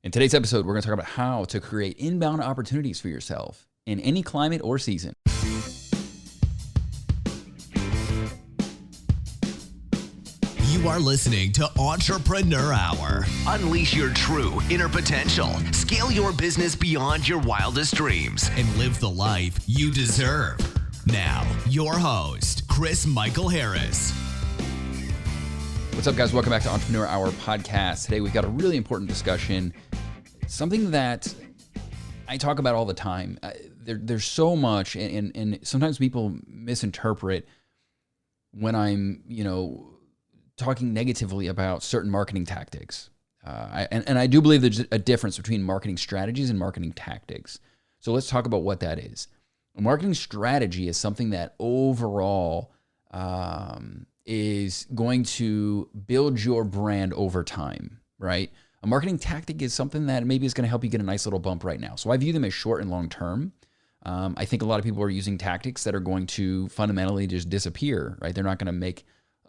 In today's episode, we're going to talk about how to create inbound opportunities for yourself in any climate or season. You are listening to Entrepreneur Hour. Unleash your true inner potential. Scale your business beyond your wildest dreams and live the life you deserve. Now, your host, Chris Michael Harris. What's up, guys? Welcome back to Entrepreneur Hour podcast. Today, we've got a really important discussion, something that I talk about all the time. There's so much, and sometimes people misinterpret when I'm, talking negatively about certain marketing tactics. And I do believe there's a difference between marketing strategies and marketing tactics. So let's talk about what that is. A marketing strategy is something that overall is going to build your brand over time, right? A marketing tactic is something that maybe is going to help you get a nice little bump right now. So I view them as short and long term. I think a lot of people are using tactics that are going to fundamentally just disappear, right? They're not going to make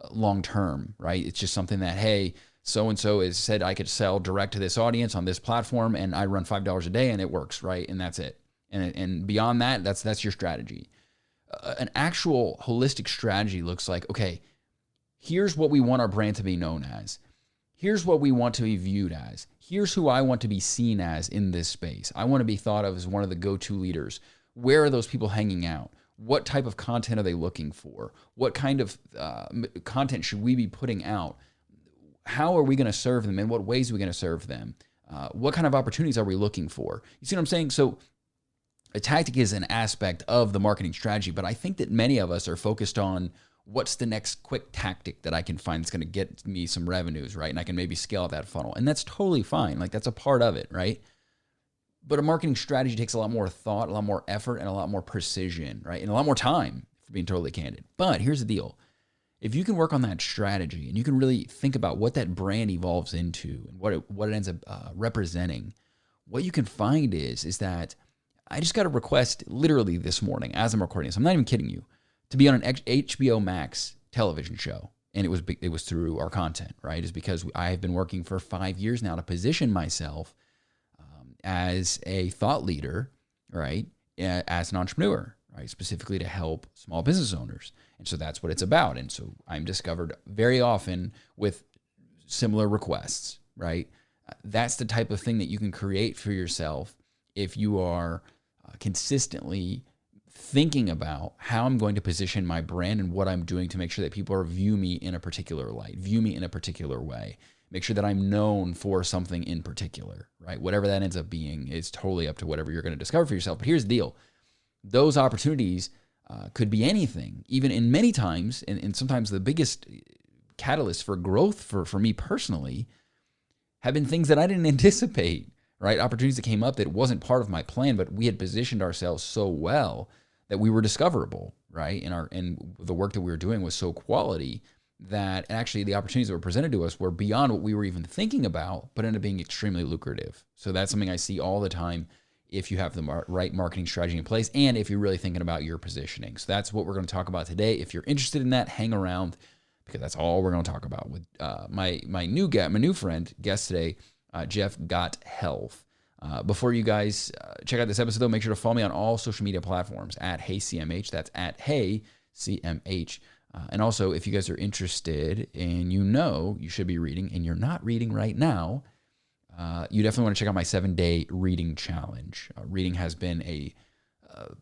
long term, right? It's just something that, hey, so-and-so has said I could sell direct to this audience on this platform and I run $5 a day and it works, right? And that's it. And beyond that, that's your strategy. An actual holistic strategy looks like, okay, here's what we want our brand to be known as. Here's what we want to be viewed as. Here's who I want to be seen as in this space. I want to be thought of as one of the go-to leaders. Where are those people hanging out? What type of content are they looking for? What kind of content should we be putting out? How are we going to serve them? In what ways are we going to serve them? What kind of opportunities are we looking for? You see what I'm saying? So a tactic is an aspect of the marketing strategy, but I think that many of us are focused on what's the next quick tactic that I can find that's going to get me some revenues, right? And I can maybe scale that funnel. And that's totally fine. Like, that's a part of it, right? But a marketing strategy takes a lot more thought, a lot more effort, and a lot more precision, right? And a lot more time, for being totally candid. But here's the deal. If you can work on that strategy and you can really think about what that brand evolves into and what it ends up representing, what you can find is that I just got a request literally this morning as I'm recording this. I'm not even kidding you, to be on an HBO Max television show. And it was through our content, right? It's because I have been working for 5 years now to position myself as a thought leader, right? As an entrepreneur, right? Specifically to help small business owners. And so that's what it's about. And so I'm discovered very often with similar requests, right? That's the type of thing that you can create for yourself if you are consistently thinking about how I'm going to position my brand and what I'm doing to make sure that people view me in a particular light, view me in a particular way. Make sure that I'm known for something in particular, right? Whatever that ends up being is totally up to whatever you're going to discover for yourself. But here's the deal. Those opportunities could be anything, even in many times, and sometimes the biggest catalyst for growth for me personally have been things that I didn't anticipate, right? Opportunities that came up that wasn't part of my plan, but we had positioned ourselves so well that we were discoverable, right? And the work that we were doing was so quality that actually the opportunities that were presented to us were beyond what we were even thinking about, but ended up being extremely lucrative. So that's something I see all the time if you have the right marketing strategy in place and if you're really thinking about your positioning. So that's what we're going to talk about today. If you're interested in that, hang around, because that's all we're going to talk about with my new friend, guest today, Jeff Gothelf. Before you guys check out this episode, though, make sure to follow me on all social media platforms at HeyCMH. That's at HeyCMH. And also, if you guys are interested and you should be reading and you're not reading right now, you definitely want to check out my 7-day reading challenge. Reading has been a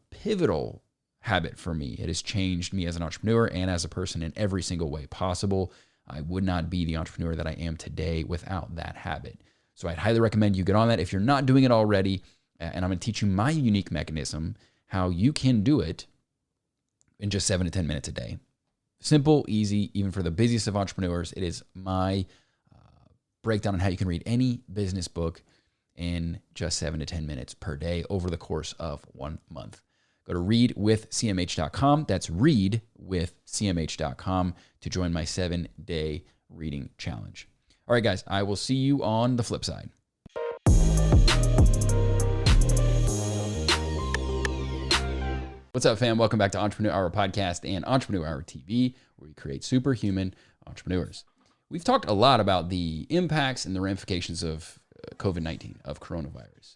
pivotal habit for me. It has changed me as an entrepreneur and as a person in every single way possible. I would not be the entrepreneur that I am today without that habit. So I'd highly recommend you get on that if you're not doing it already. And I'm going to teach you my unique mechanism, how you can do it in just 7 to 10 minutes a day. Simple, easy, even for the busiest of entrepreneurs. It is my breakdown on how you can read any business book in just 7 to 10 minutes per day over the course of 1 month. Go to readwithcmh.com. That's readwithcmh.com to join my 7-day reading challenge. All right, guys, I will see you on the flip side. What's up, fam? Welcome back to Entrepreneur Hour Podcast and Entrepreneur Hour TV, where we create superhuman entrepreneurs. We've talked a lot about the impacts and the ramifications of COVID-19, of coronavirus.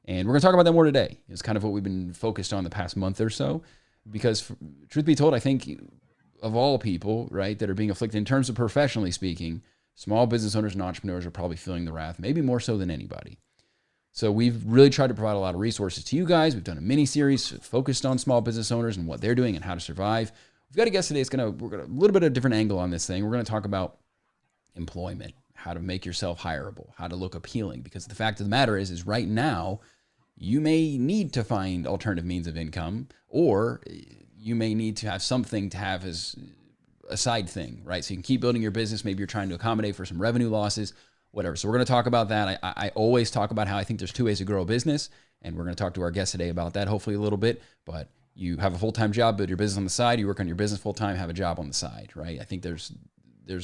And we're going to talk about that more today. It's kind of what we've been focused on the past month or so, because truth be told, I think of all people, right, that are being afflicted in terms of professionally speaking, small business owners and entrepreneurs are probably feeling the wrath, maybe more so than anybody. So we've really tried to provide a lot of resources to you guys. We've done a mini series focused on small business owners and what they're doing and how to survive. We've got a guest today. We're going to a little bit of a different angle on this thing. We're going to talk about employment, how to make yourself hireable, how to look appealing. Because the fact of the matter is right now, you may need to find alternative means of income, or you may need to have something to have as a side thing, right? So you can keep building your business. Maybe you're trying to accommodate for some revenue losses, whatever. So we're going to talk about that. I always talk about how I think there's two ways to grow a business, and we're going to talk to our guest today about that, hopefully a little bit. But you have a full-time job, build your business on the side. You work on your business full-time, have a job on the side, right? I think there's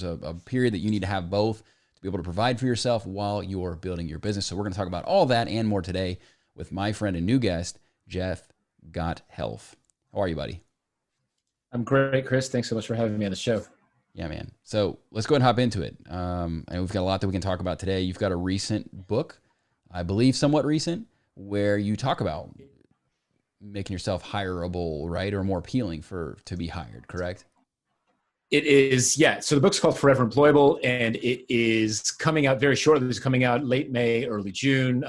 a period that you need to have both to be able to provide for yourself while you're building your business. So we're going to talk about all that and more today with my friend and new guest, Jeff Gothelf. How are you, buddy? I'm great, Chris. Thanks so much for having me on the show. Yeah, man. So let's go ahead and hop into it. And we've got a lot that we can talk about today. You've got a recent book, I believe somewhat recent, where you talk about making yourself hireable, right? Or more appealing to be hired, correct? It is, yeah. So the book's called Forever Employable, and it is coming out very shortly. It's coming out late May, early June.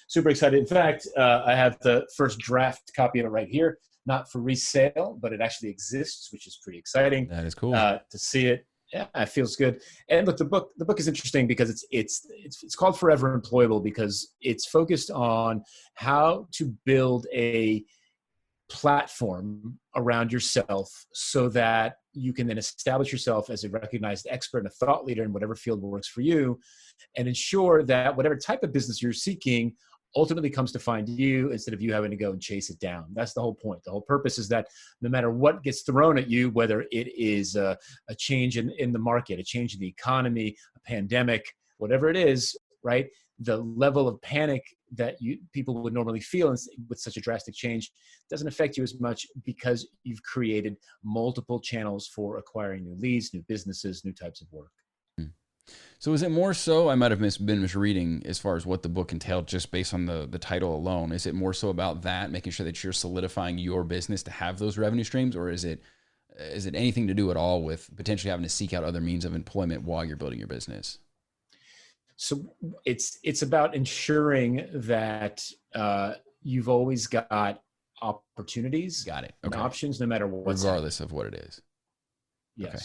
Super excited. In fact, I have the first draft copy of it right here. Not for resale, but it actually exists, which is pretty exciting. That is cool. To see it. Yeah, it feels good. And look, the book is interesting because it's called Forever Employable because it's focused on how to build a platform around yourself so that you can then establish yourself as a recognized expert and a thought leader in whatever field works for you, and ensure that whatever type of business you're seeking ultimately comes to find you instead of you having to go and chase it down. That's the whole point. The whole purpose is that no matter what gets thrown at you, whether it is a change in the market, a change in the economy, a pandemic, whatever it is, right? The level of panic that people would normally feel with such a drastic change doesn't affect you as much because you've created multiple channels for acquiring new leads, new businesses, new types of work. So is it more so, I might have been misreading as far as what the book entailed just based on the title alone. Is it more so about that, making sure that you're solidifying your business to have those revenue streams, or is it anything to do at all with potentially having to seek out other means of employment while you're building your business? So it's about ensuring that you've always got opportunities, Got it. and Okay. options, no matter what. Regardless of what it is. Yes. Okay.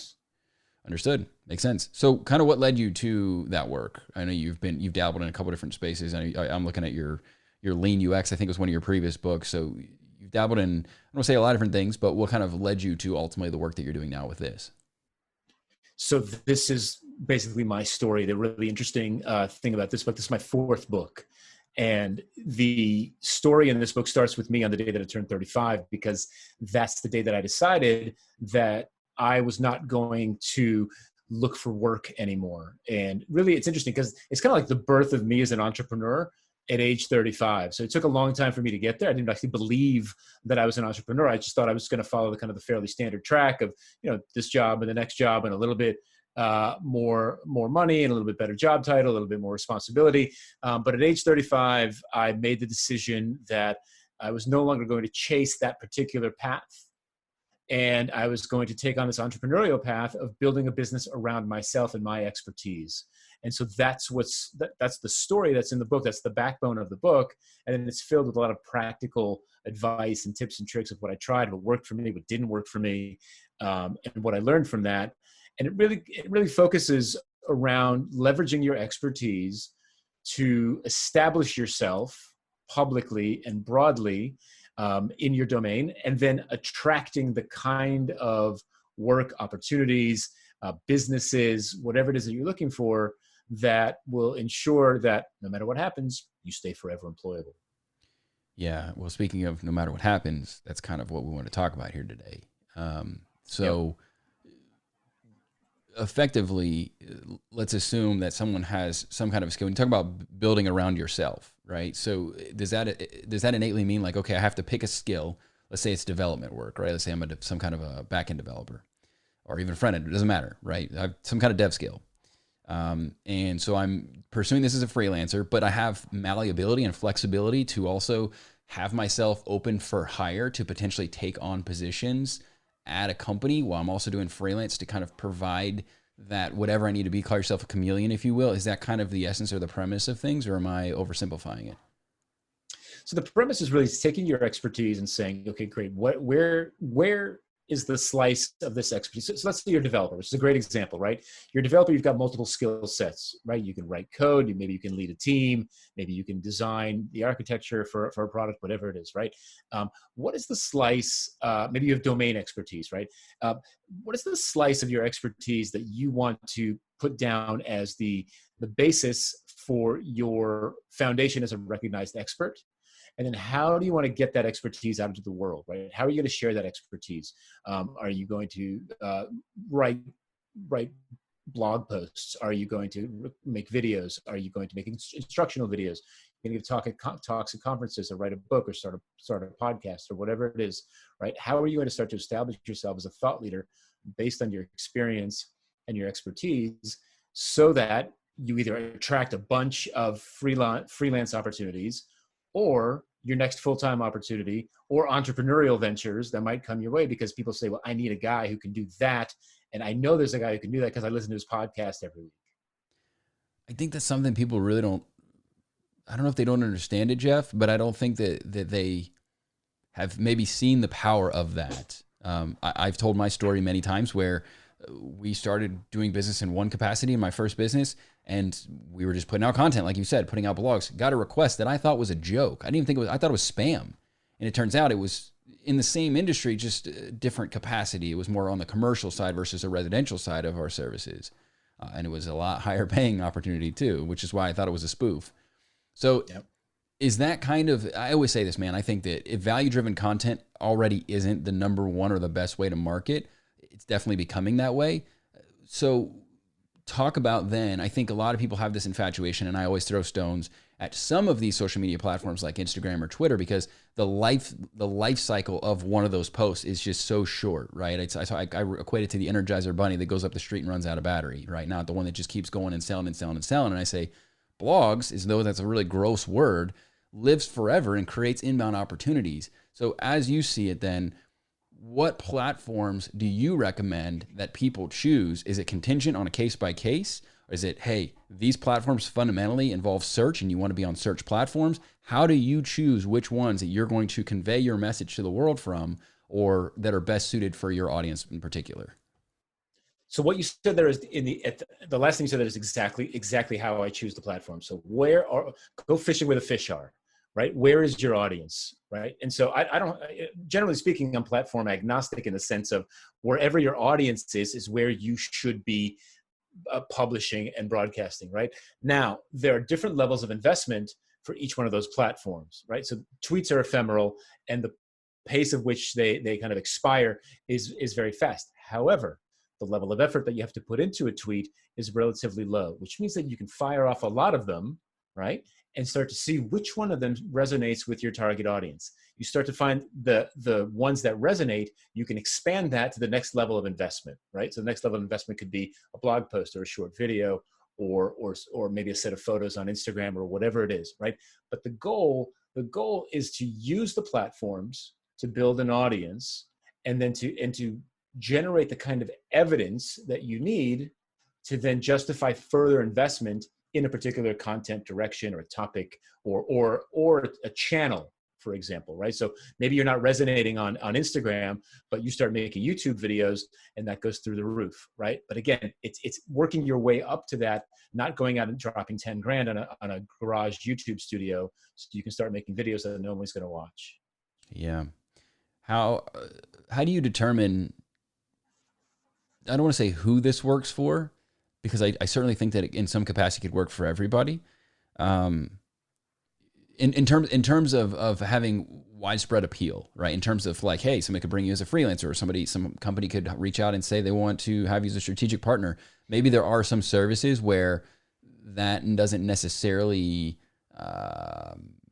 Understood. Makes sense. So kind of what led you to that work? I know you've dabbled in a couple different spaces. I'm looking at your Lean UX. I think it was one of your previous books. So you've dabbled in, I don't want to say a lot of different things, but what kind of led you to ultimately the work that you're doing now with this? So this is basically my story. The really interesting thing about this book, this is my fourth book. And the story in this book starts with me on the day that I turned 35, because that's the day that I decided that I was not going to look for work anymore. And really, it's interesting because it's kind of like the birth of me as an entrepreneur at age 35. So it took a long time for me to get there. I didn't actually believe that I was an entrepreneur. I just thought I was going to follow the kind of the fairly standard track of, this job and the next job and a little bit more money and a little bit better job title, a little bit more responsibility. But at age 35, I made the decision that I was no longer going to chase that particular path. And I was going to take on this entrepreneurial path of building a business around myself and my expertise. And so that's the story that's in the book. That's the backbone of the book. And then it's filled with a lot of practical advice and tips and tricks of what I tried, what worked for me, what didn't work for me, and what I learned from that. And it really focuses around leveraging your expertise to establish yourself publicly and broadly in your domain, and then attracting the kind of work opportunities, businesses, whatever it is that you're looking for, that will ensure that no matter what happens, you stay forever employable. Yeah. Well, speaking of no matter what happens, that's kind of what we want to talk about here today. Effectively, let's assume that someone has some kind of skill. When you talk about building around yourself, right? So does that innately mean like, okay, I have to pick a skill. Let's say it's development work, right? Let's say I'm some kind of a back-end developer or even front-end. It doesn't matter, right? I have some kind of dev skill. And so I'm pursuing this as a freelancer, but I have malleability and flexibility to also have myself open for hire to potentially take on positions at a company while I'm also doing freelance to kind of provide that whatever I need to be. Call yourself a chameleon, if you will. Is that kind of the essence or the premise of things, or am I oversimplifying it? So the premise is really taking your expertise and saying, okay, great. Where is the slice of this expertise? So let's say you're a developer, which is a great example, right? You're a developer, you've got multiple skill sets, right? You can write code, maybe you can lead a team, maybe you can design the architecture for a product, whatever it is, right? What is the slice, maybe you have domain expertise, right? What is the slice of your expertise that you want to put down as the basis for your foundation as a recognized expert? And then how do you want to get that expertise out into the world, right? How are you going to share that expertise? Are you going to write blog posts? Are you going to make videos? Are you going to make instructional videos? You're going to give talks at conferences, or write a book, or start a podcast, or whatever it is, right? How are you going to start to establish yourself as a thought leader based on your experience and your expertise, so that you either attract a bunch of freelance opportunities, or your next full-time opportunity, or entrepreneurial ventures that might come your way, because people say, well, I need a guy who can do that. And I know there's a guy who can do that because I listen to his podcast every week. I think that's something people really I don't know if they don't understand it, Jeff, but I don't think that they have maybe seen the power of that. I've told my story many times where we started doing business in one capacity in my first business, and we were just putting out content, like you said, putting out blogs. Got a request that I thought was a joke. I didn't even think it was. I thought it was spam, and it turns out it was in the same industry, just a different capacity. It was more on the commercial side versus the residential side of our services, and it was a lot higher paying opportunity too, which is why I thought it was a spoof. So. Yep. Is that kind of, I always say this, man, I think that if value-driven content already isn't the number one or the best way to market, it's definitely becoming that way. So talk about then, I think a lot of people have this infatuation, and I always throw stones at some of these social media platforms like Instagram or Twitter, because the life cycle of one of those posts is just so short, right? I equate it to the Energizer bunny that goes up the street and runs out of battery, right? Not the one that just keeps going and selling and selling and selling. And I say, blogs, as though that's a really gross word, lives forever and creates inbound opportunities. So as you see it then, what platforms do you recommend that people choose? Is it contingent on a case by case? Or is it, hey, these platforms fundamentally involve search and you want to be on search platforms? How do you choose which ones that you're going to convey your message to the world from, or that are best suited for your audience in particular? So what you said there is the last thing you said there is exactly how I choose the platform. So go fishing where the fish are, right? Where is your audience, right? And so I don't, generally speaking, I'm platform agnostic in the sense of wherever your audience is where you should be publishing and broadcasting, right? Now, there are different levels of investment for each one of those platforms, right? So tweets are ephemeral, and the pace of which they kind of expire is very fast. However, the level of effort that you have to put into a tweet is relatively low, which means that you can fire off a lot of them, right? And start to see which one of them resonates with your target audience. You start to find the ones that resonate, you can expand that to the next level of investment, right? So the next level of investment could be a blog post or a short video or maybe a set of photos on Instagram or whatever it is, right? But the goal is to use the platforms to build an audience, and then to generate the kind of evidence that you need to then justify further investment in a particular content direction or a topic or a channel, for example, right? So maybe you're not resonating on Instagram, but you start making YouTube videos and that goes through the roof, right? But again, it's working your way up to that, not going out and dropping 10 grand on a garage YouTube studio so you can start making videos that no one's going to watch. Yeah. How do you determine, I don't want to say who this works for, because I certainly think that in some capacity it could work for everybody. In terms of having widespread appeal, right? In terms of like, hey, somebody could bring you as a freelancer, or some company could reach out and say they want to have you as a strategic partner. Maybe there are some services where that doesn't necessarily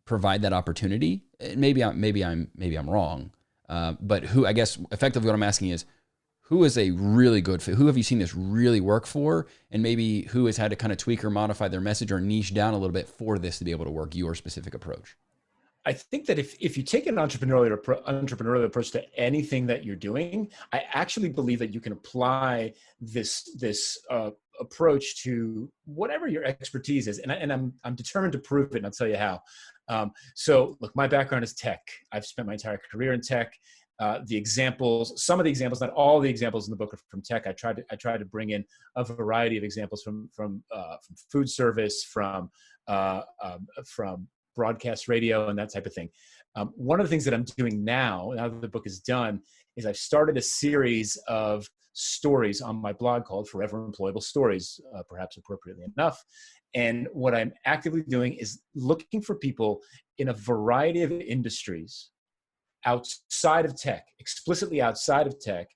provide that opportunity. Maybe I'm wrong. But I guess effectively what I'm asking is, who is a really good fit? Who have you seen this really work for? And maybe who has had to kind of tweak or modify their message or niche down a little bit for this to be able to work your specific approach? I think that if you take an entrepreneurial approach to anything that you're doing, I actually believe that you can apply this approach to whatever your expertise is, and I'm determined to prove it, and I'll tell you how. So, look, my background is tech. I've spent my entire career in tech. Some of the examples, not all the examples in the book are from tech. I tried to bring in a variety of examples from food service, from broadcast radio, and that type of thing. One of the things that I'm doing now that the book is done, is I've started a series of stories on my blog called Forever Employable Stories, perhaps appropriately enough. And what I'm actively doing is looking for people in a variety of industries outside of tech, explicitly outside of tech,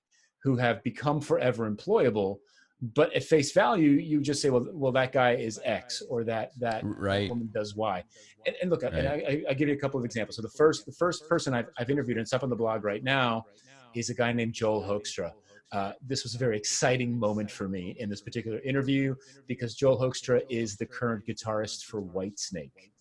who have become forever employable. But at face value, you just say, well, that guy is X, or that right. woman does Y. And look, right. and I give you a couple of examples. So the first person I've interviewed, and it's up on the blog right now, is a guy named Joel Hoekstra. This was a very exciting moment for me in this particular interview, because Joel Hoekstra is the current guitarist for Whitesnake.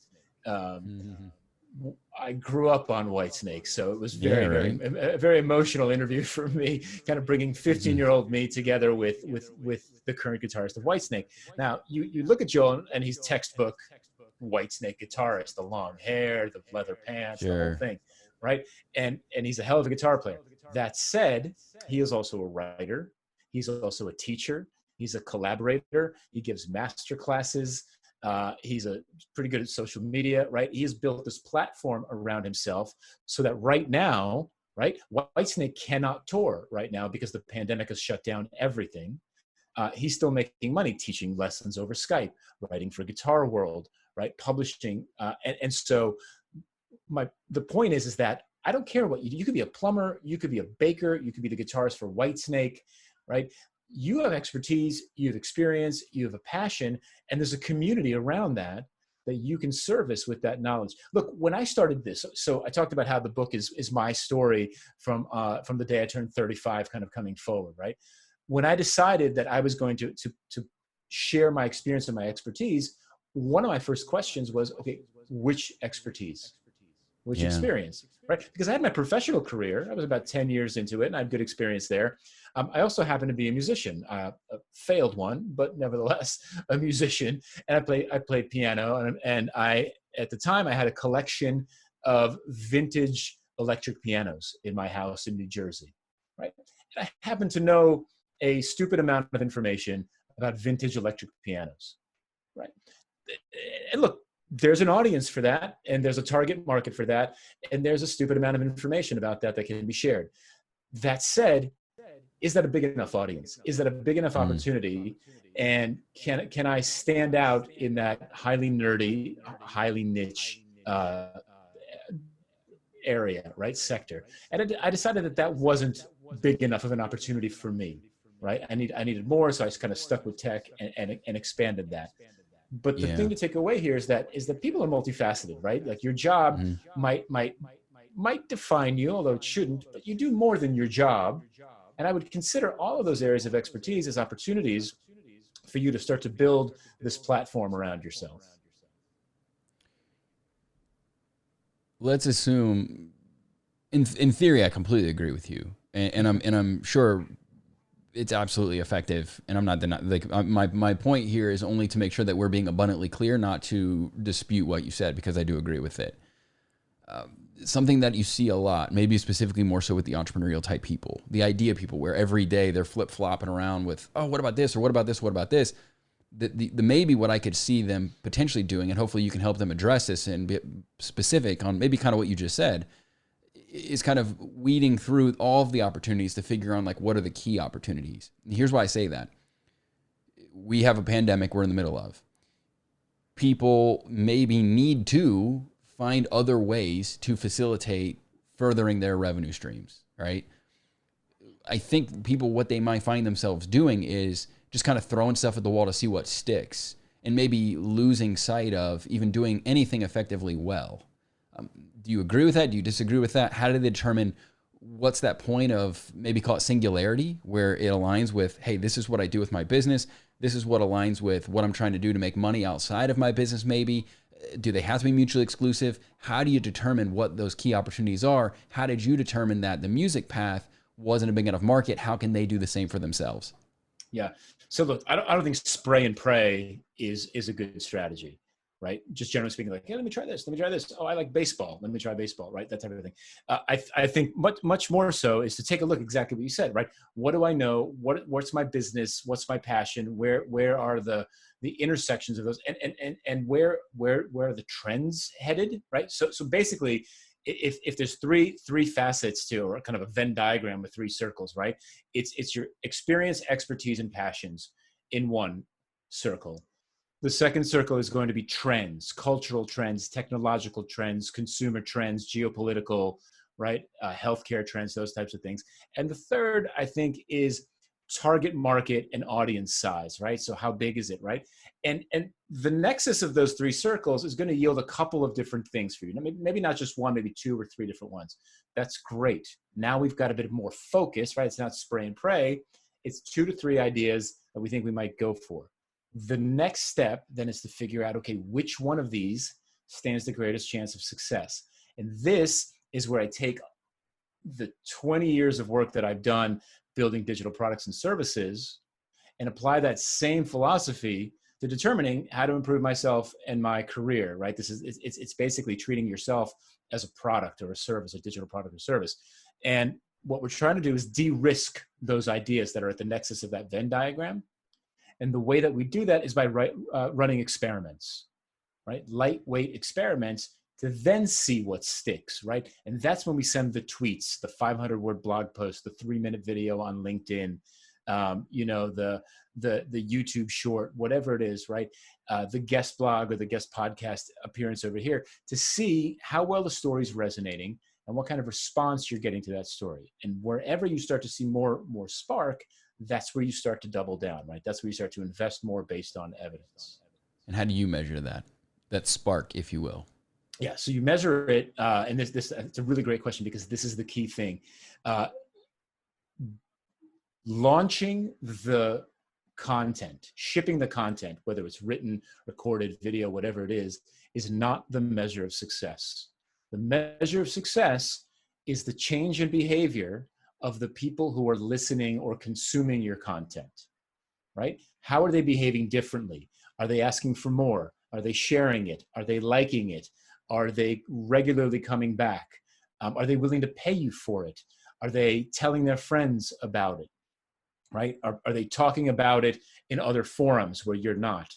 I grew up on Whitesnake, so it was a very emotional interview for me, kind of bringing 15-year-old me together with the current guitarist of Whitesnake. Now, you look at Joel, and he's textbook Whitesnake guitarist, the long hair, the leather pants, the whole thing, right? And he's a hell of a guitar player. That said, he is also a writer. He's also a teacher. He's a collaborator. He gives master classes. He's pretty good at social media, right? He has built this platform around himself so that right now, right, Whitesnake cannot tour right now because the pandemic has shut down everything. He's still making money teaching lessons over Skype, writing for Guitar World, right, publishing. And so the point is that I don't care what you could be a plumber, you could be a baker, you could be the guitarist for Whitesnake, right? You have expertise, you have experience, you have a passion, and there's a community around that you can service with that knowledge. Look, when I started this, so I talked about how the book is my story from the day I turned 35, kind of coming forward, right? When I decided that I was going to share my experience and my expertise, one of my first questions was, okay, which expertise? Which experience, right? Because I had my professional career. I was about 10 years into it, and I had good experience there. I also happen to be a musician, a failed one, but nevertheless a musician. And I played piano, and at the time I had a collection of vintage electric pianos in my house in New Jersey, right? And I happen to know a stupid amount of information about vintage electric pianos, right? And look, there's an audience for that, and there's a target market for that, and there's a stupid amount of information about that can be shared. That said, is that a big enough audience? Is that a big enough opportunity? And can I stand out in that highly nerdy, highly niche area, right, sector? And I decided that wasn't big enough of an opportunity for me, right? I needed more, so I just kind of stuck with tech and expanded that. But the thing to take away here is that people are multifaceted, right? Like your job might define you, although it shouldn't, but you do more than your job. And I would consider all of those areas of expertise as opportunities for you to start to build this platform around yourself. Let's assume, in theory, I completely agree with you, and I'm sure it's absolutely effective, and I'm not denying. Like my point here is only to make sure that we're being abundantly clear, not to dispute what you said, because I do agree with it. Something that you see a lot, maybe specifically more so with the entrepreneurial type people, the idea people, where every day they're flip-flopping around with, oh, what about this, or what about this, what about this? The maybe what I could see them potentially doing, and hopefully you can help them address this and be specific on maybe kind of what you just said, is kind of weeding through all of the opportunities to figure out, like, what are the key opportunities. And here's why I say that. We have a pandemic we're in the middle of. People maybe need to find other ways to facilitate furthering their revenue streams, right? I think people, what they might find themselves doing is just kind of throwing stuff at the wall to see what sticks, and maybe losing sight of even doing anything effectively well. Do you agree with that? Do you disagree with that? How do they determine what's that point of, maybe call it singularity, where it aligns with, hey, this is what I do with my business. This is what aligns with what I'm trying to do to make money outside of my business maybe. Do they have to be mutually exclusive? How do you determine what those key opportunities are? How did you determine that the music path wasn't a big enough market? How can they do the same for themselves? Yeah. So look, I don't think spray and pray is a good strategy, right? Just generally speaking, like, yeah, let me try this. Let me try this. Oh, I like baseball. Let me try baseball, right? That type of thing. I think much more so is to take a look exactly what you said, right? What do I know? What's my business? What's my passion? Where are the intersections of those, and where are the trends headed, right? So basically, if there's three facets to, or kind of a Venn diagram with three circles, right? It's your experience, expertise, and passions in one circle. The second circle is going to be trends, cultural trends, technological trends, consumer trends, geopolitical, right? Healthcare trends, those types of things. And the third, I think, is target market and audience size, right? So how big is it, right? And the nexus of those three circles is going to yield a couple of different things for you. Maybe not just one, maybe two or three different ones. That's great. Now we've got a bit more focus, right? It's not spray and pray. It's 2 to 3 ideas that we think we might go for. The next step then is to figure out, okay, which one of these stands the greatest chance of success? And this is where I take the 20 years of work that I've done building digital products and services and apply that same philosophy to determining how to improve myself and my career, right? It's basically treating yourself as a product or a service, a digital product or service. And what we're trying to do is de-risk those ideas that are at the nexus of that Venn diagram. And the way that we do that is by running experiments, right? Lightweight experiments to then see what sticks, right? And that's when we send the tweets, the 500-word blog post, the 3-minute video on LinkedIn, the YouTube short, whatever it is, right? The guest blog or the guest podcast appearance over here, to see how well the story's resonating and what kind of response you're getting to that story. And wherever you start to see more spark, that's where you start to double down, right? That's where you start to invest more based on evidence. And how do you measure that spark, if you will? Yeah, so you measure it, and this it's a really great question, because this is the key thing. Launching the content, shipping the content, whether it's written, recorded, video, whatever it is not the measure of success. The measure of success is the change in behavior of the people who are listening or consuming your content, right? How are they behaving differently? Are they asking for more? Are they sharing it? Are they liking it? Are they regularly coming back? Are they willing to pay you for it? Are they telling their friends about it, right? Are they talking about it in other forums where you're not?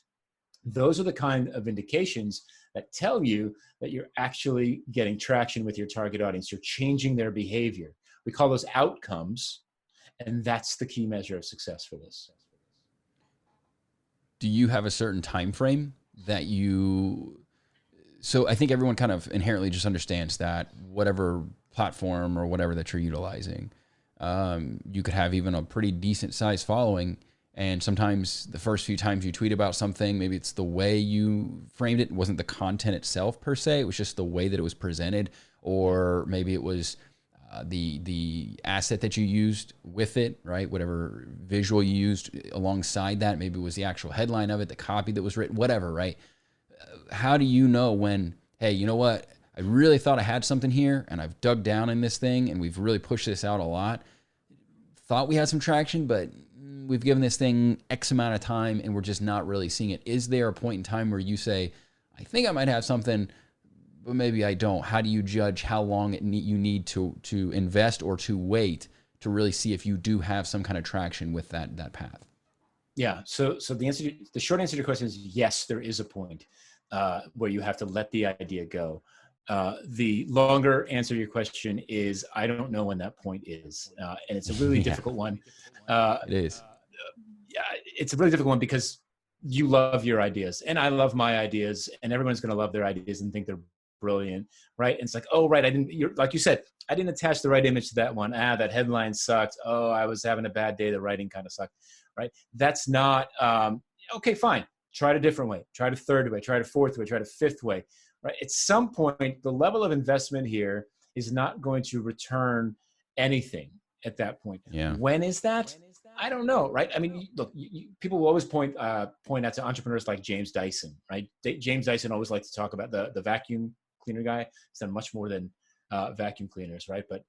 Those are the kind of indications that tell you that you're actually getting traction with your target audience. You're changing their behavior. We call those outcomes, and that's the key measure of success for this. Do you have a certain time frame that you... So I think everyone kind of inherently just understands that whatever platform or whatever that you're utilizing, you could have even a pretty decent sized following. And sometimes the first few times you tweet about something, maybe it's the way you framed it. It wasn't the content itself per se. It was just the way that it was presented, or maybe it was the asset that you used with it, right? Whatever visual you used alongside that. Maybe it was the actual headline of it, the copy that was written, whatever, right? How do you know when, hey, you know what? I really thought I had something here, and I've dug down in this thing, and we've really pushed this out a lot. Thought we had some traction, but we've given this thing X amount of time, and we're just not really seeing it. Is there a point in time where you say, I think I might have something, but maybe I don't? How do you judge how long you need to invest or to wait to really see if you do have some kind of traction with that path? Yeah. So the short answer to your question is yes, there is a point where you have to let the idea go. The longer answer to your question is I don't know when that point is, and it's a really difficult one. It is. Yeah, it's a really difficult one because you love your ideas, and I love my ideas, and everyone's going to love their ideas and think they're brilliant, right? And it's like, oh, right, like you said, I didn't attach the right image to that one. That headline sucked. Oh, I was having a bad day. The writing kind of sucked, right? That's not okay. Fine. Try it a different way. Try it a third way. Try it a fourth way. Try it a fifth way. Right? At some point, the level of investment here is not going to return anything at that point. Yeah. When is that? I don't know, right? I mean, look, people will always point out to entrepreneurs like James Dyson, right? James Dyson always likes to talk about the vacuum cleaner guy. He's done much more than vacuum cleaners, right? But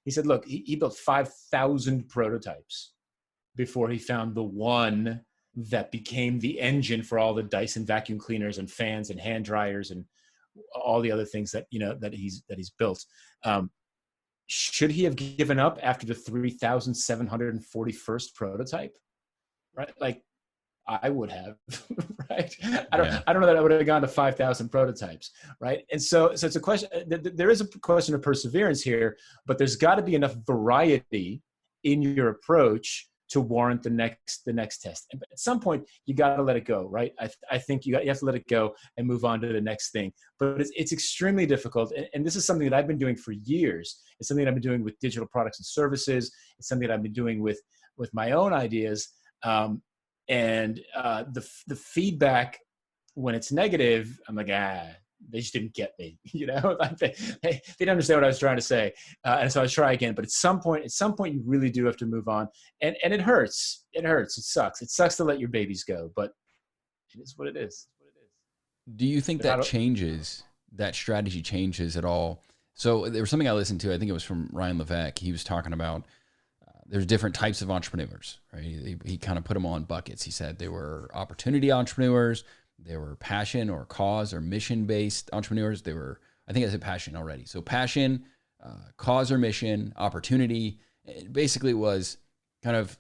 he said, look, he built 5,000 prototypes before he found the one that became the engine for all the Dyson vacuum cleaners and fans and hand dryers and all the other things that he's built. Should he have given up after the 3,741st prototype? Right? Like, I would have, right? I don't know that I would have gone to 5,000 prototypes, right? And so it's a question. There is a question of perseverance here, but there's got to be enough variety in your approach to warrant the next test. And at some point, you got to let it go, right? I think you have to let it go and move on to the next thing. But it's extremely difficult, and this is something that I've been doing for years. It's something that I've been doing with digital products and services. It's something that I've been doing with my own ideas. And the feedback when it's negative, I'm like, they just didn't get me, like they didn't understand what I was trying to say. And so I try again, but at some point you really do have to move on, and it hurts. It sucks. It sucks to let your babies go, but it is what it is. Do you think that strategy changes at all? So there was something I listened to, I think it was from Ryan Levesque. He was talking about, there's different types of entrepreneurs, right? He kind of put them all in buckets. He said they were opportunity entrepreneurs, they were passion or cause or mission-based entrepreneurs. I think I said passion already. So passion, cause or mission, opportunity. It basically was kind of,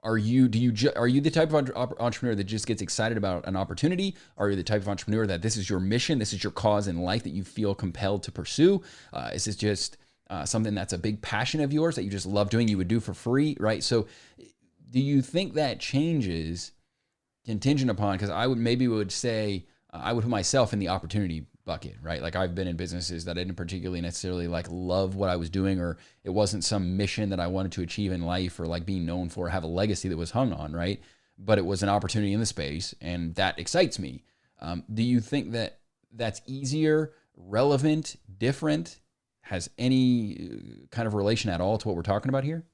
are you the type of entrepreneur that just gets excited about an opportunity? Are you the type of entrepreneur that this is your mission, this is your cause in life that you feel compelled to pursue? Is this just something that's a big passion of yours that you just love doing, you would do for free, right? So do you think that changes contingent upon, because I would say I would put myself in the opportunity bucket, right? Like, I've been in businesses that I didn't particularly necessarily like love what I was doing, or it wasn't some mission that I wanted to achieve in life or like being known for, have a legacy that was hung on, right? But it was an opportunity in the space, and that excites me. Do you think that that's easier, relevant, different, has any kind of relation at all to what we're talking about here?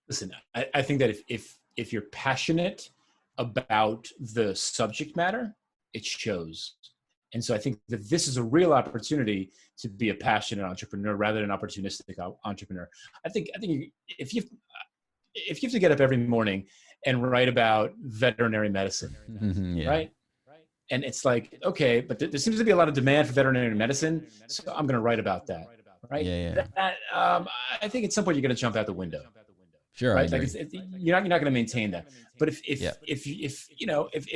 Listen, I think that if you're passionate about the subject matter, it shows. And so I think that this is a real opportunity to be a passionate entrepreneur rather than an opportunistic entrepreneur. I think if you have to get up every morning and write about veterinary medicine, right? And it's like, okay, but there seems to be a lot of demand for veterinary medicine, so I'm going to write about that, right? I think at some point you're going to jump out the window. Sure, right? Like you're not going to maintain that. But if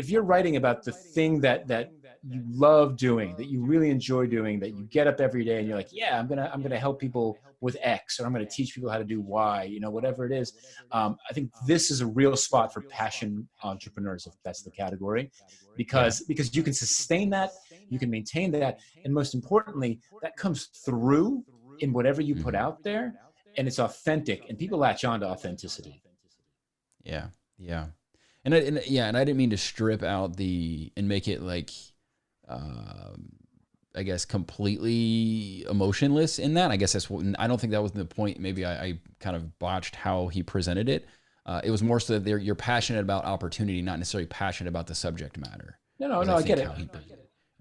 you're writing about the thing that you love doing, that you really enjoy doing, that you get up every day and you're like, yeah, I'm gonna help people with X, or I'm gonna teach people how to do Y, whatever it is. I think this is a real spot for passion entrepreneurs, if that's the category, because you can sustain that, you can maintain that, and most importantly, that comes through in whatever you put out there. And it's authentic, and people latch on to authenticity. Yeah. And I didn't mean to strip out and make it like, I guess, completely emotionless in that. I guess I don't think that was the point. Maybe I kind of botched how he presented it. It was more so that you're passionate about opportunity, not necessarily passionate about the subject matter. No, I get it.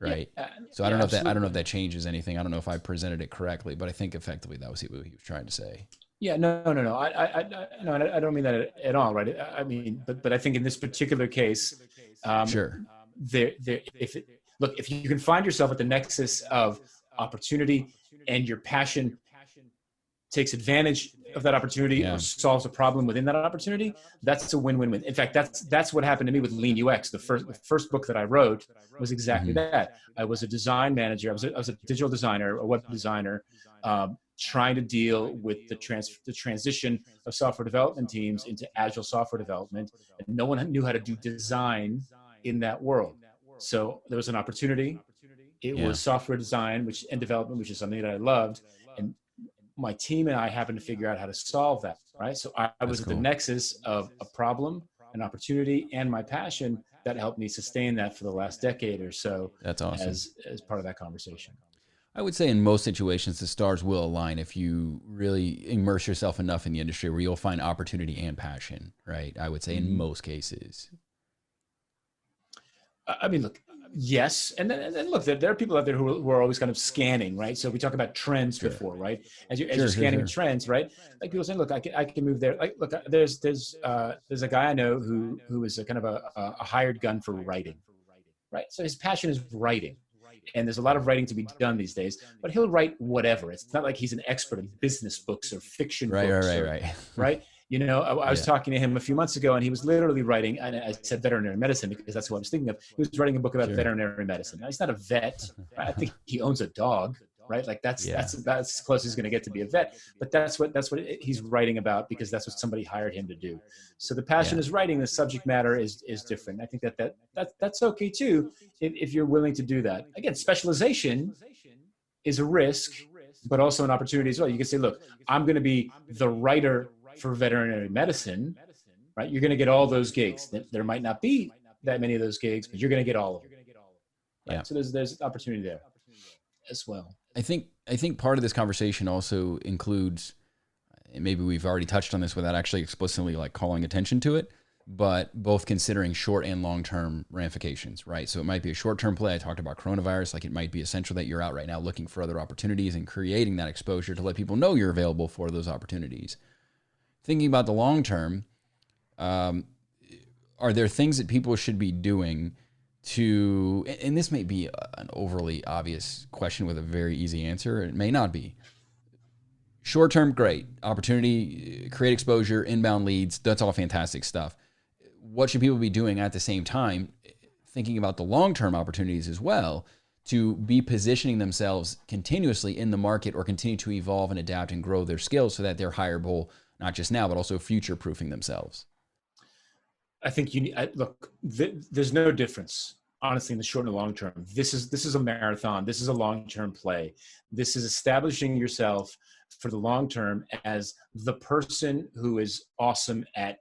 Right. So I don't know if that changes anything. I don't know if I presented it correctly, but I think effectively that was what he was trying to say. Yeah, no. I don't mean that at all, right? I mean, but I think in this particular case, sure. If you can find yourself at the nexus of opportunity and your passion takes advantage of that opportunity or solves a problem within that opportunity, that's a win-win-win. In fact, that's what happened to me with Lean UX. The first book that I wrote was exactly that. I was a design manager. I was a digital designer, a web designer, trying to deal with the transition of software development teams into agile software development. And no one knew how to do design in that world. So there was an opportunity. It was software design and development, which is something that I loved. And my team and I happened to figure out how to solve that, right? So I was at the nexus of a problem, an opportunity, and my passion that helped me sustain that for the last decade or so. That's awesome. As part of that conversation. I would say in most situations, the stars will align if you really immerse yourself enough in the industry where you'll find opportunity and passion, right? I would say in most cases. I mean, look, yes. And then look, there are people out there who are always kind of scanning, right? So we talk about trends Sure. before, right? As you're scanning the trends, right? Like people saying, look, I can move there. Like, look, there's a guy I know who is a kind of a hired gun for writing, right? So his passion is writing. And there's a lot of writing to be done these days, but he'll write whatever. It's not like he's an expert in business books or fiction books. Right. Right. You know, I was talking to him a few months ago, and he was literally writing, and I said veterinary medicine because that's what I was thinking of. He was writing a book about veterinary medicine. Now, he's not a vet. Right? I think he owns a dog, right? Like that's as close as he's going to get to be a vet. But that's what he's writing about, because that's what somebody hired him to do. So the passion is writing. The subject matter is different. I think that's okay too, if you're willing to do that. Again, specialization is a risk, but also an opportunity as well. You can say, look, I'm going to be the writer for veterinary medicine, right? You're going to get all those gigs. There might not be that many of those gigs, but you're going to get all of them. Right? Yeah. So there's opportunity there as well. I think part of this conversation also includes, and maybe we've already touched on this without actually explicitly like calling attention to it, but both considering short and long-term ramifications, right? So it might be a short-term play. I talked about coronavirus. Like, it might be essential that you're out right now looking for other opportunities and creating that exposure to let people know you're available for those opportunities. Thinking about the long term, are there things that people should be doing to, and this may be an overly obvious question with a very easy answer, it may not be. Short term, great. Opportunity, create exposure, inbound leads, that's all fantastic stuff. What should people be doing at the same time, thinking about the long term opportunities as well, to be positioning themselves continuously in the market or continue to evolve and adapt and grow their skills so that they're hireable, not just now, but also future-proofing themselves? I think there's no difference, honestly, in the short and the long term. This is a marathon. This is a long-term play. This is establishing yourself for the long term as the person who is awesome at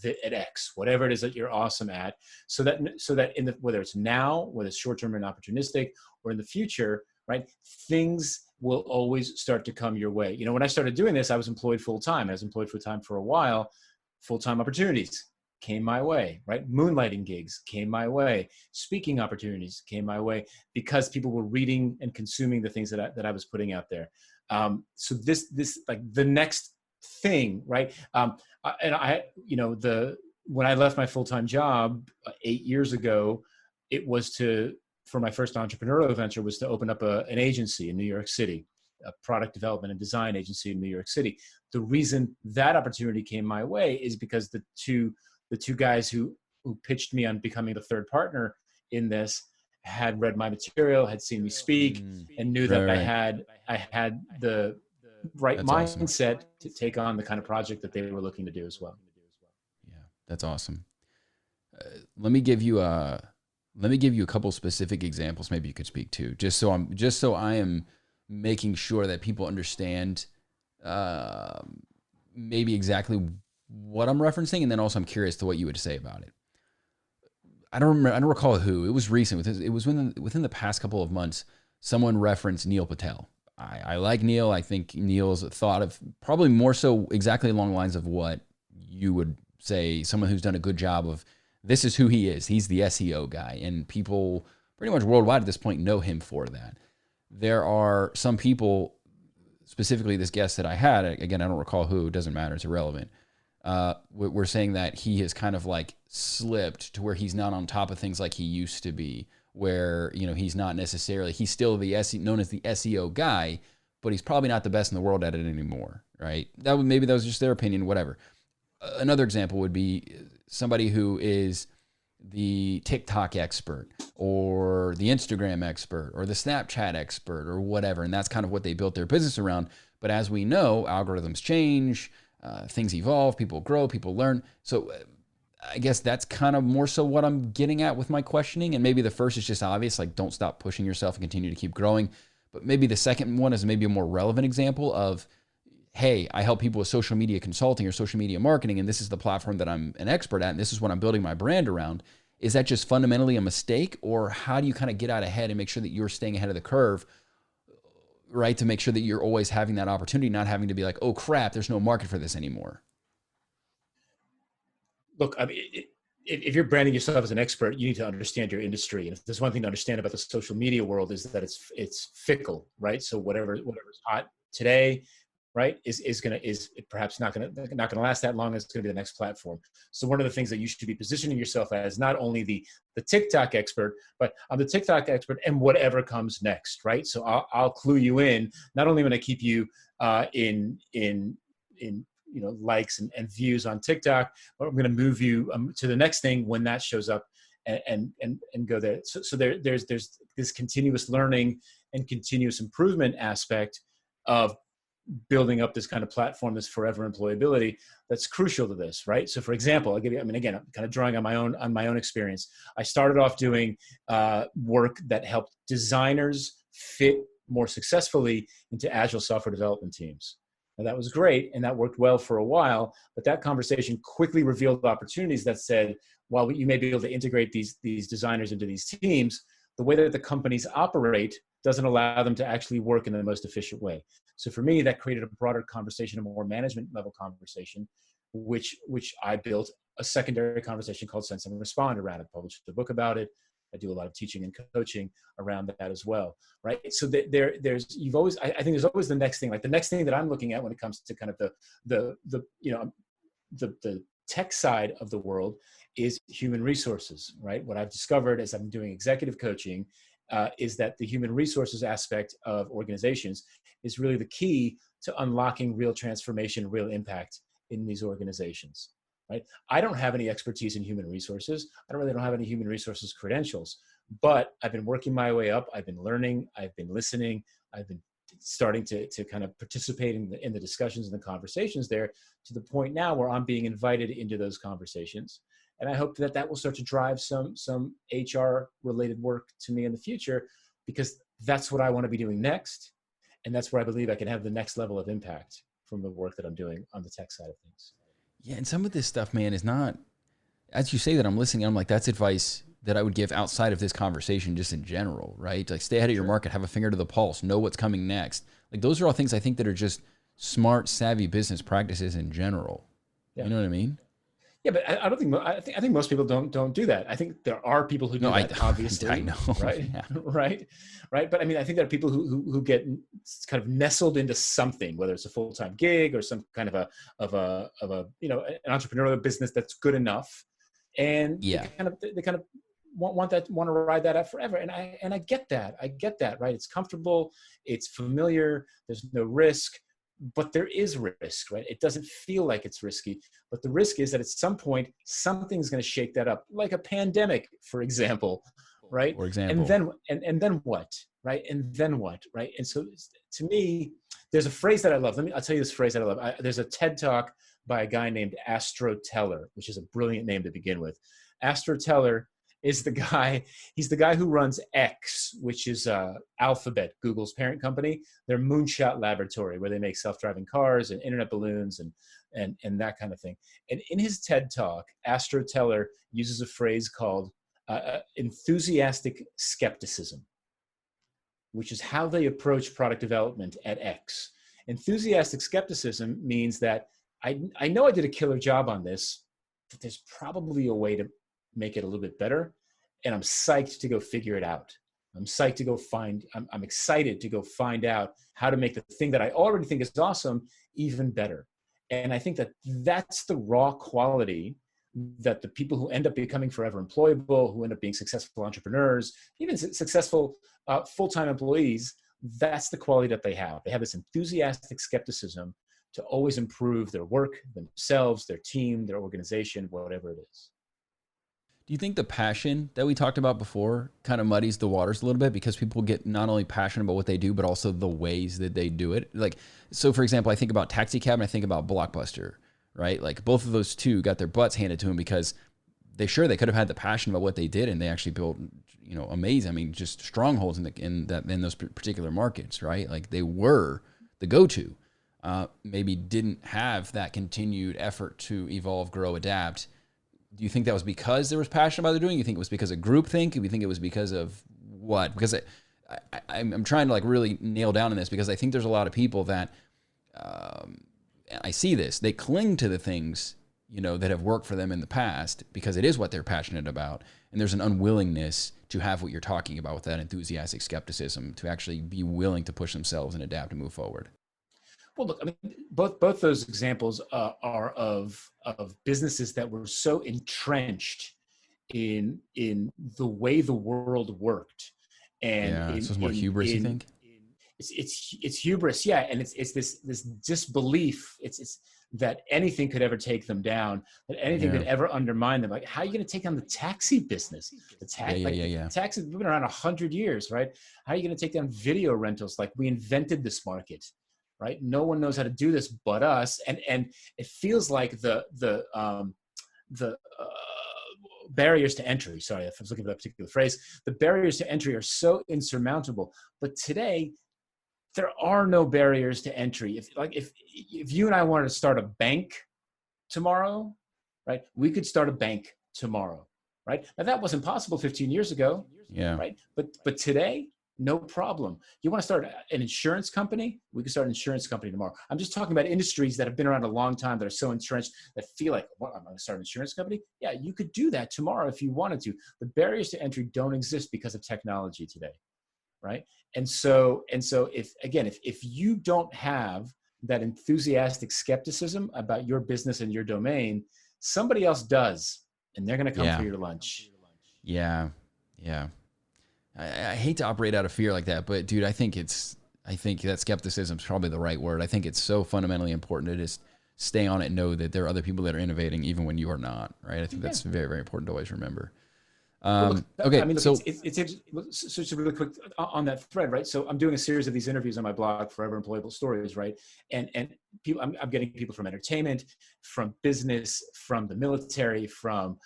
X, whatever it is that you're awesome at, so that whether it's now, whether it's short-term and opportunistic, or in the future, right, things will always start to come your way. You know, when I started doing this, I was employed full-time. I was employed full-time for a while. Full-time opportunities came my way, right? Moonlighting gigs came my way. Speaking opportunities came my way because people were reading and consuming the things that I was putting out there. So this like the next thing, right? And I, when I left my full-time job 8 years ago, it was for my first entrepreneurial venture was to open up an agency in New York City, a product development and design agency in New York City. The reason that opportunity came my way is because the two guys who pitched me on becoming the third partner in this had read my material, had seen me speak, and knew that I had the right mindset to take on the kind of project that they were looking to do as well. Yeah, that's awesome. Let me give you a couple specific examples maybe you could speak to, just so I am making sure that people understand maybe exactly what I'm referencing, and then also I'm curious to what you would say about it. I don't recall who. It was recent. It was within the past couple of months, someone referenced Neil Patel. I like Neil. I think Neil's thought of probably more so exactly along the lines of what you would say, someone who's done a good job of, this is who he is. He's the SEO guy, and people pretty much worldwide at this point know him for that. There are some people, specifically this guest that I had, again, I don't recall who, it doesn't matter, it's irrelevant. We're saying that he has kind of like slipped to where he's not on top of things like he used to be, where, he's not necessarily, he's still known as the SEO guy, but he's probably not the best in the world at it anymore, right? Maybe that was just their opinion, whatever. Another example would be somebody who is the TikTok expert or the Instagram expert or the Snapchat expert or whatever, and that's kind of what they built their business around. But as we know, algorithms change, things evolve, people grow, people learn. So I guess that's kind of more so what I'm getting at with my questioning. And maybe the first is just obvious, like don't stop pushing yourself and continue to keep growing. But maybe the second one is maybe a more relevant example of, hey, I help people with social media consulting or social media marketing, and this is the platform that I'm an expert at, and this is what I'm building my brand around. Is that just fundamentally a mistake, or how do you kind of get out ahead and make sure that you're staying ahead of the curve right? To make sure that you're always having that opportunity, not having to be like, oh crap, there's no market for this anymore. Look, I mean, if you're branding yourself as an expert, you need to understand your industry. And if there's one thing to understand about the social media world is that it's fickle, right? So whatever's hot today, right, is perhaps not gonna last that long. It's gonna be the next platform. So one of the things that you should be positioning yourself as not only the TikTok expert, but I'm the TikTok expert and whatever comes next, right? So I'll clue you in. Not only when I keep you in likes and views on TikTok, but I'm going to move you to the next thing when that shows up, and go there. So there's this continuous learning and continuous improvement aspect of building up this kind of platform, this forever employability, that's crucial to this, right? So for example, I'll give you, I mean, again, I'm kind of drawing on my own experience. I started off doing work that helped designers fit more successfully into agile software development teams. Now, that was great, and that worked well for a while, but that conversation quickly revealed opportunities that said, while you may be able to integrate these designers into these teams, the way that the companies operate doesn't allow them to actually work in the most efficient way. So for me, that created a broader conversation, a more management level conversation, which I built a secondary conversation called Sense and Respond around. I published a book about it. I do a lot of teaching and coaching around that as well, right? So I think there's always the next thing. Like the next thing that I'm looking at when it comes to kind of the tech side of the world is human resources, right? What I've discovered as I'm doing executive coaching is that the human resources aspect of organizations is really the key to unlocking real transformation, real impact in these organizations. Right? I don't have any expertise in human resources. I don't have any human resources credentials, but I've been working my way up. I've been learning. I've been listening. I've been starting to kind of participate in the discussions and the conversations there, to the point now where I'm being invited into those conversations. And I hope that will start to drive some HR related work to me in the future, because that's what I want to be doing next. And that's where I believe I can have the next level of impact from the work that I'm doing on the tech side of things. Yeah, and some of this stuff, man, is not, as you say that, I'm listening, I'm like, that's advice that I would give outside of this conversation just in general, right? Like, stay ahead of your market, have a finger to the pulse, know what's coming next. Like, those are all things I think that are just smart, savvy business practices in general. Yeah. You know what I mean? Yeah, but I don't think, I think most people don't do that. I think there are people who do that, obviously. I know. Right? Yeah. Right. But I mean, I think there are people who get kind of nestled into something, whether it's a full-time gig or some kind of a an entrepreneurial business that's good enough. And they kind of want to ride that out forever. And I get that. Right. It's comfortable. It's familiar. There's no risk. But there is risk, right? It doesn't feel like it's risky, but the risk is that at some point, something's going to shake that up, like a pandemic, for example, right? And then what, right? And then what, right? And so to me, there's a phrase that I love. I'll tell you this phrase that I love. There's a TED Talk by a guy named Astro Teller, which is a brilliant name to begin with. Astro Teller is he's the guy who runs X, which is Alphabet, Google's parent company, their moonshot laboratory, where they make self-driving cars and internet balloons and that kind of thing. And in his TED Talk, Astro Teller uses a phrase called enthusiastic skepticism, which is how they approach product development at X. Enthusiastic skepticism means that I know I did a killer job on this, but there's probably a way to make it a little bit better. And I'm psyched to go figure it out. I'm excited to go find out how to make the thing that I already think is awesome even better. And I think that that's the raw quality that the people who end up becoming forever employable, who end up being successful entrepreneurs, even successful full-time employees, that's the quality that they have. They have this enthusiastic skepticism to always improve their work, themselves, their team, their organization, whatever it is. Do you think the passion that we talked about before kind of muddies the waters a little bit, because people get not only passionate about what they do, but also the ways that they do it? Like, so for example, I think about Taxi Cab and I think about Blockbuster, right? Like both of those two got their butts handed to them because they could have had the passion about what they did, and they actually built, amazing. I mean, just strongholds in those particular markets, right? Like they were the go-to. Maybe didn't have that continued effort to evolve, grow, adapt. Do you think that was because there was passion about what they're doing? You think it was because of groupthink? Do you think it was because of what? Because I'm trying to like really nail down in this, because I think there's a lot of people that, I see this, they cling to the things, you know, that have worked for them in the past because it is what they're passionate about. And there's an unwillingness to have what you're talking about with that enthusiastic skepticism, to actually be willing to push themselves and adapt and move forward. Well, look, I mean, both those examples are of businesses that were so entrenched in the way the world worked, and Yeah, so it's more hubris, you think? it's hubris, yeah, and it's this disbelief. It's that anything could ever take them down, that anything could ever undermine them. Like, how are you going to take on the taxi business? Taxis have been around 100 years, right? How are you going to take down video rentals? Like, we invented this market, right? No one knows how to do this but us, and it feels like the barriers to entry. Sorry, I was looking for that particular phrase. The barriers to entry are so insurmountable, but today there are no barriers to entry. If you and I wanted to start a bank tomorrow, right? We could start a bank tomorrow, right? Now that wasn't possible 15 years ago, right? But today, no problem. You want to start an insurance company? We can start an insurance company tomorrow. I'm just talking about industries that have been around a long time, that are so entrenched, that feel like, what, I'm going to start an insurance company? Yeah, you could do that tomorrow if you wanted to. The barriers to entry don't exist because of technology today, right? And so if you don't have that enthusiastic skepticism about your business and your domain, somebody else does, and they're going to come for your lunch. Yeah. I hate to operate out of fear like that, but dude, I think that skepticism is probably the right word. I think it's so fundamentally important to just stay on it and know that there are other people that are innovating even when you are not, right? I think that's very, very important to always remember. Okay. I mean, look, it's just really quick on that thread, right? So I'm doing a series of these interviews on my blog, Forever Employable Stories, right? And people, I'm getting people from entertainment, from business, from the military, from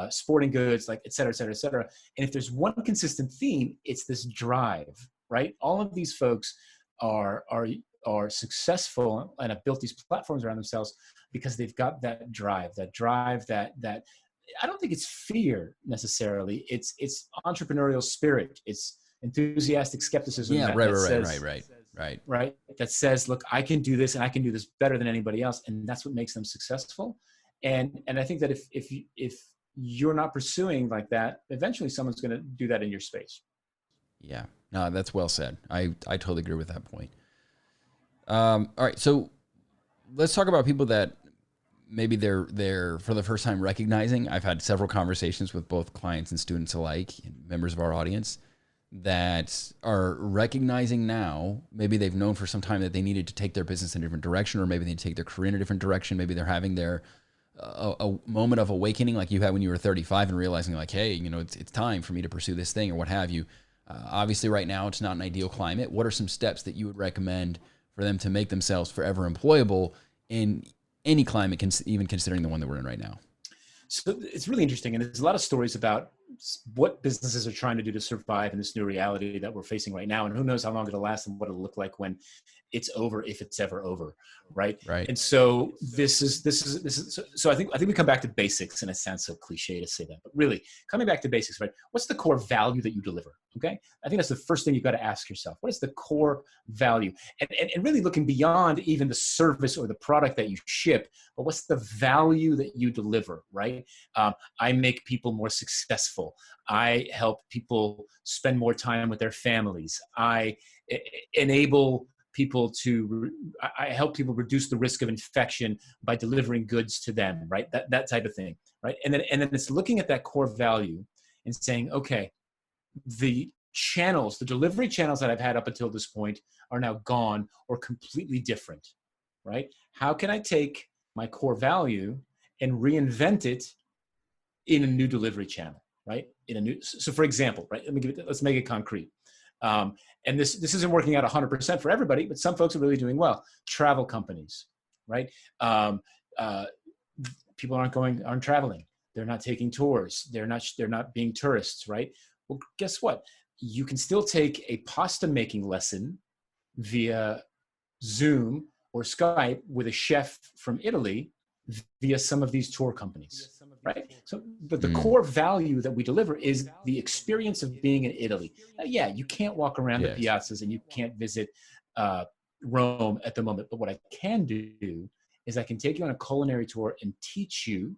sporting goods, like et cetera, et cetera, et cetera. And if there's one consistent theme, it's this drive, right? All of these folks are successful and have built these platforms around themselves because they've got that drive that I don't think it's fear necessarily. It's entrepreneurial spirit. It's enthusiastic skepticism. Yeah, right. That says, look, I can do this, and I can do this better than anybody else, and that's what makes them successful. And I think that if you're not pursuing like that, eventually someone's going to do that in your space. Yeah, no, that's well said. I totally agree with that point. All right, so let's talk about people that maybe they're for the first time recognizing. I've had several conversations with both clients and students alike, and members of our audience, that are recognizing now, maybe they've known for some time that they needed to take their business in a different direction, or maybe they need to take their career in a different direction. Maybe they're having their a moment of awakening like you had when you were 35 and realizing like, hey, you know, it's time for me to pursue this thing or what have you. Obviously right now it's not an ideal climate. What are some steps that you would recommend for them to make themselves forever employable in any climate, even considering the one that we're in right now? So it's really interesting. And there's a lot of stories about what businesses are trying to do to survive in this new reality that we're facing right now. And who knows how long it'll last and what it'll look like when it's over, if it's ever over. Right. And so this is, so I think we come back to basics, and it sounds so cliche to say that, but really coming back to basics, right? What's the core value that you deliver? Okay. I think that's the first thing you've got to ask yourself. What is the core value? And really looking beyond even the service or the product that you ship, but what's the value that you deliver, right? I make people more successful. I help people spend more time with their families. I enable people I help people reduce the risk of infection by delivering goods to them, right? That type of thing, right? And then it's looking at that core value and saying, okay, the delivery channels that I've had up until this point are now gone or completely different, right? How can I take my core value and reinvent it in a new delivery channel, right? So for example, right? Let's make it concrete. And this isn't working out 100% for everybody, but some folks are really doing well. Travel companies, right? People aren't traveling. They're not taking tours. They're not being tourists, right? Well, guess what? You can still take a pasta making lesson via Zoom or Skype with a chef from Italy, via some of these tour companies, right? So, but the core value that we deliver is the experience of being in Italy. Now, yeah, you can't walk around the piazzas and you can't visit Rome at the moment, but what I can do is I can take you on a culinary tour and teach you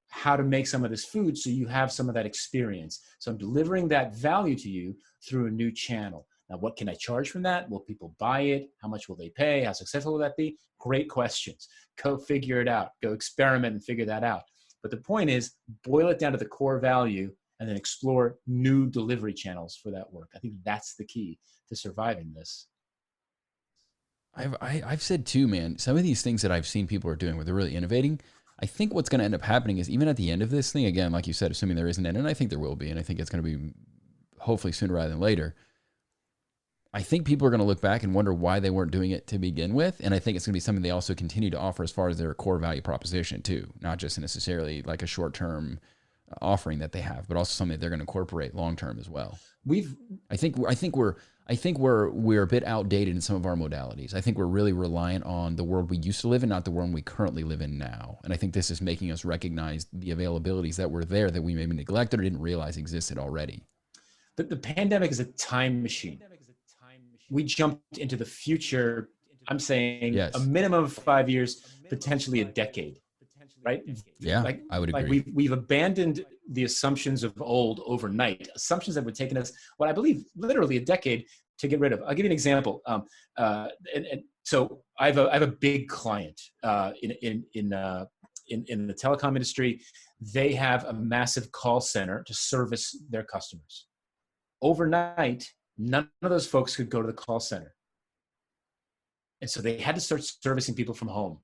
how to make some of this food so you have some of that experience. So I'm delivering that value to you through a new channel. Now, what can I charge from that? Will people buy it? How much will they pay? How successful will that be? Great questions. Go figure it out. Go experiment and figure that out. But the point is, boil it down to the core value and then explore new delivery channels for that work. I think that's the key to surviving this. I've said too, man, some of these things that I've seen people are doing where they're really innovating, I think what's going to end up happening is even at the end of this thing, again, like you said, assuming there isn't an end, and I think there will be, and I think it's going to be hopefully sooner rather than later, I think people are going to look back and wonder why they weren't doing it to begin with. And I think it's going to be something they also continue to offer as far as their core value proposition too, not just necessarily like a short-term offering that they have, but also something that they're going to incorporate long-term as well. I think we're a bit outdated in some of our modalities. I think we're really reliant on the world we used to live in, not the world we currently live in now. And I think this is making us recognize the availabilities that were there that we maybe neglected or didn't realize existed already. The pandemic is a time machine. We jumped into the future. I'm saying a minimum of 5 years, potentially a decade, right? Yeah, I would agree. We've abandoned the assumptions of old overnight, assumptions that would take us, what I believe, literally a decade to get rid of. I'll give you an example. So I have a big client in the telecom industry. They have a massive call center to service their customers. Overnight, none of those folks could go to the call center. And so they had to start servicing people from home.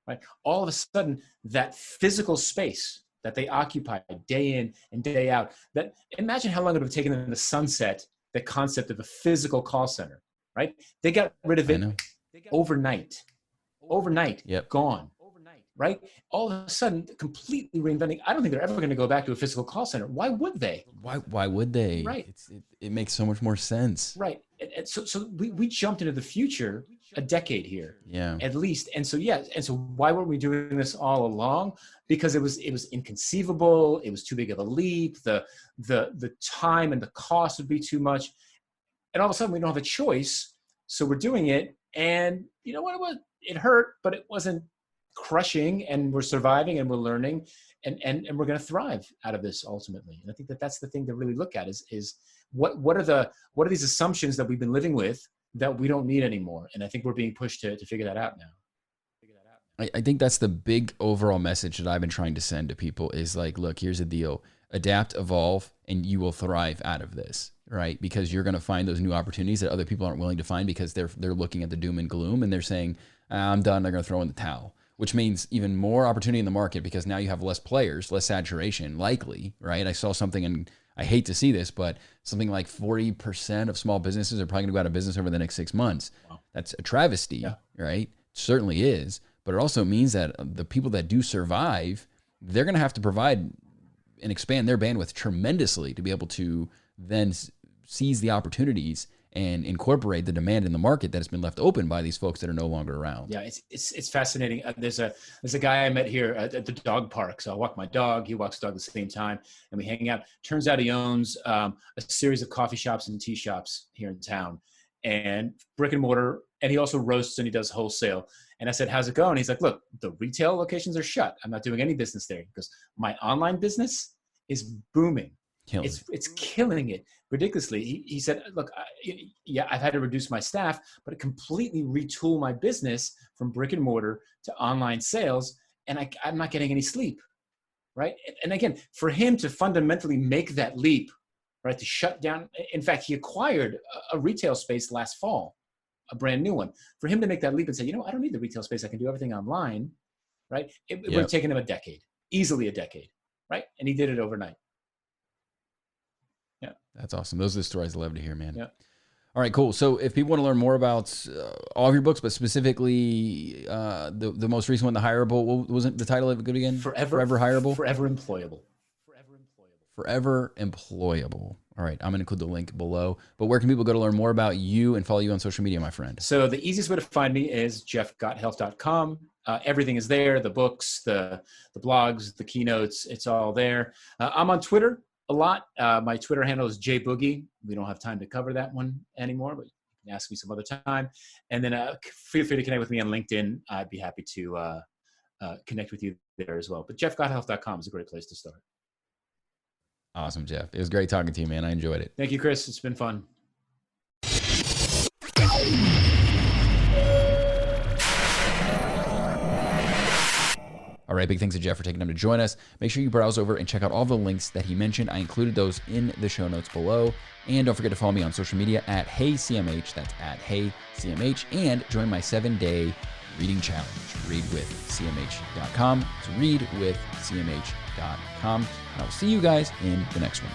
Right? All of a sudden, that physical space that they occupied day in and day out, that imagine how long it would have taken them to sunset the concept of a physical call center, right? They got rid of it overnight. Overnight, gone. Right? All of a sudden, completely reinventing. I don't think they're ever going to go back to a physical call center. Why would they? Why would they? Right. It makes so much more sense. Right. And so we jumped into the future a decade here, at least. And so, and so why weren't we doing this all along? Because it was inconceivable. It was too big of a leap. The time and the cost would be too much. And all of a sudden we don't have a choice. So we're doing it. And you know what? It hurt, but it wasn't crushing, and we're surviving and we're learning and we're going to thrive out of this ultimately. And I think that's the thing to really look at is what are these assumptions that we've been living with that we don't need anymore? And I think we're being pushed to figure that out now. I think that's the big overall message that I've been trying to send to people is like, look, here's the deal, adapt, evolve, and you will thrive out of this, right? Because you're going to find those new opportunities that other people aren't willing to find because they're looking at the doom and gloom and they're saying, I'm done. They're going to throw in the towel. Which means even more opportunity in the market because now you have less players, less saturation, likely, right? I saw something, and I hate to see this, but something like 40% of small businesses are probably going to go out of business over the next 6 months. Wow. That's a travesty, right? It certainly is. But it also means that the people that do survive, they're going to have to provide and expand their bandwidth tremendously to be able to then seize the opportunities and incorporate the demand in the market that has been left open by these folks that are no longer around. Yeah, it's fascinating. There's a guy I met here at the dog park. So I walk my dog, he walks the dog at the same time, and we hang out. Turns out he owns a series of coffee shops and tea shops here in town, and brick and mortar. And he also roasts and he does wholesale. And I said, how's it going? He's like, look, the retail locations are shut. I'm not doing any business there because my online business is booming. It's killing it ridiculously. He said, look, I've had to reduce my staff, but it completely retool my business from brick and mortar to online sales. And I'm not getting any sleep. Right. And again, for him to fundamentally make that leap, right, to shut down. In fact, he acquired a retail space last fall, a brand new one. For him to make that leap and say, I don't need the retail space. I can do everything online. Right. It would have taken him a decade, easily a decade. Right. And he did it overnight. Yeah. That's awesome. Those are the stories I love to hear, man. Yeah. All right, cool. So if people want to learn more about all of your books, but specifically the most recent one, The Hireable, what was it, the title of it good again? Forever Hireable? Forever Employable. Forever Employable. All right, I'm going to include the link below. But where can people go to learn more about you and follow you on social media, my friend? So the easiest way to find me is jeffgothelf.com. everything is there. The books, the blogs, the keynotes, it's all there. I'm on Twitter a lot. My Twitter handle is jboogie. We don't have time to cover that one anymore, but you can ask me some other time. And then feel free to connect with me on LinkedIn. I'd be happy to connect with you there as well. But jeffgothelf.com is a great place to start. Awesome, Jeff. It was great talking to you, man. I enjoyed it. Thank you, Chris. It's been fun. All right, big thanks to Jeff for taking time to join us. Make sure you browse over and check out all the links that he mentioned. I included those in the show notes below. And don't forget to follow me on social media at HeyCMH. That's at HeyCMH. And join my 7-day reading challenge, readwithcmh.com. It's readwithcmh.com. And I will see you guys in the next one.